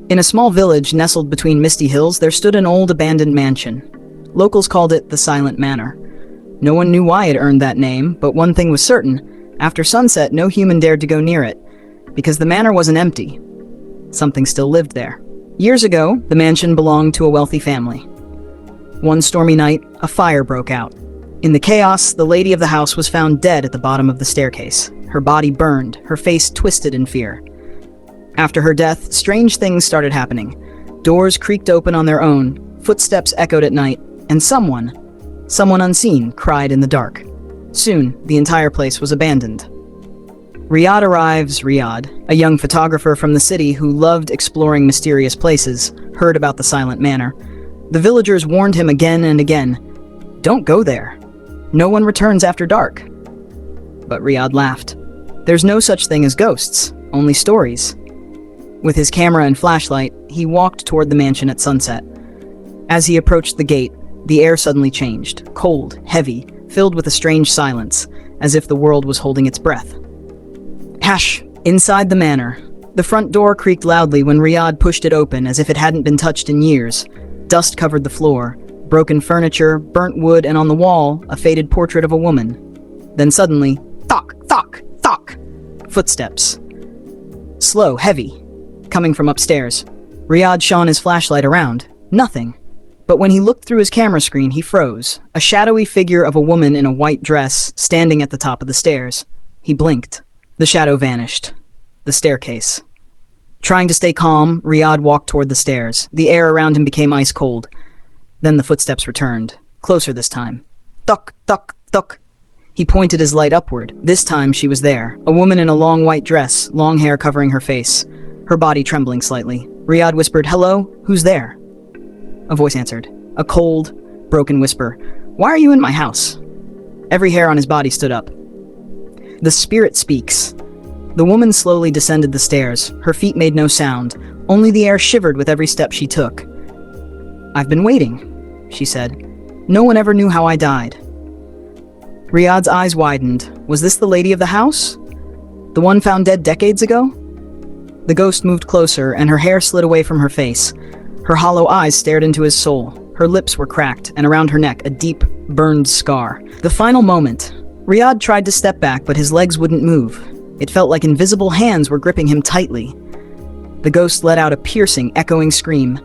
In a small village nestled between misty hills, there stood an old abandoned mansion. Locals called it the Silent Manor. No one knew why it earned that name, but one thing was certain. After sunset, no human dared to go near it, because the manor wasn't empty. Something still lived there. Years ago, the mansion belonged to a wealthy family. One stormy night, a fire broke out. In the chaos, the lady of the house was found dead at the bottom of the staircase. Her body burned, her face twisted in fear. After her death, strange things started happening. Doors creaked open on their own, footsteps echoed at night, and someone unseen, cried in the dark. Soon, the entire place was abandoned. Riyad arrives. Riyad, a young photographer from the city who loved exploring mysterious places, heard about the Silent Manor. The villagers warned him again and again, "Don't go there. No one returns after dark." But Riyad laughed. There's no such thing as ghosts, only stories. With his camera and flashlight, he walked toward the mansion at sunset. As he approached the gate, the air suddenly changed, cold, heavy, filled with a strange silence, as if the world was holding its breath. Hash! Inside the manor. The front door creaked loudly when Riyad pushed it open as if it hadn't been touched in years. Dust covered the floor, broken furniture, burnt wood, and on the wall, a faded portrait of a woman. Then suddenly, thok, thok, thok! Footsteps. Slow, heavy, coming from upstairs. Riyad shone his flashlight around. Nothing. But when he looked through his camera screen, he froze. A shadowy figure of a woman in a white dress, standing at the top of the stairs. He blinked. The shadow vanished. The staircase. Trying to stay calm, Riyad walked toward the stairs. The air around him became ice cold. Then the footsteps returned. Closer this time. Thuk, thuk, thuk. He pointed his light upward. This time she was there. A woman in a long white dress, long hair covering her face, her body trembling slightly. Riyad whispered, "Hello? Who's there?" A voice answered. A cold, broken whisper. "Why are you in my house?" Every hair on his body stood up. The spirit speaks. The woman slowly descended the stairs. Her feet made no sound. Only the air shivered with every step she took. "I've been waiting," she said. "No one ever knew how I died." Riyad's eyes widened. Was this the lady of the house? The one found dead decades ago? The ghost moved closer, and her hair slid away from her face. Her hollow eyes stared into his soul. Her lips were cracked, and around her neck, a deep, burned scar. The final moment. Riyad tried to step back, but his legs wouldn't move. It felt like invisible hands were gripping him tightly. The ghost let out a piercing, echoing scream.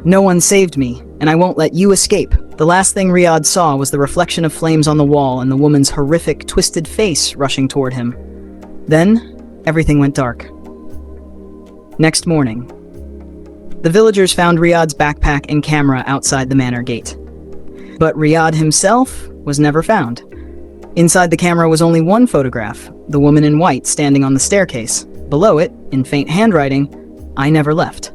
"No one saved me, and I won't let you escape." The last thing Riyad saw was the reflection of flames on the wall and the woman's horrific, twisted face rushing toward him. Then, everything went dark. Next morning, the villagers found Riyad's backpack and camera outside the manor gate. But Riyad himself was never found. Inside the camera was only one photograph, the woman in white standing on the staircase. Below it, in faint handwriting, "I never left."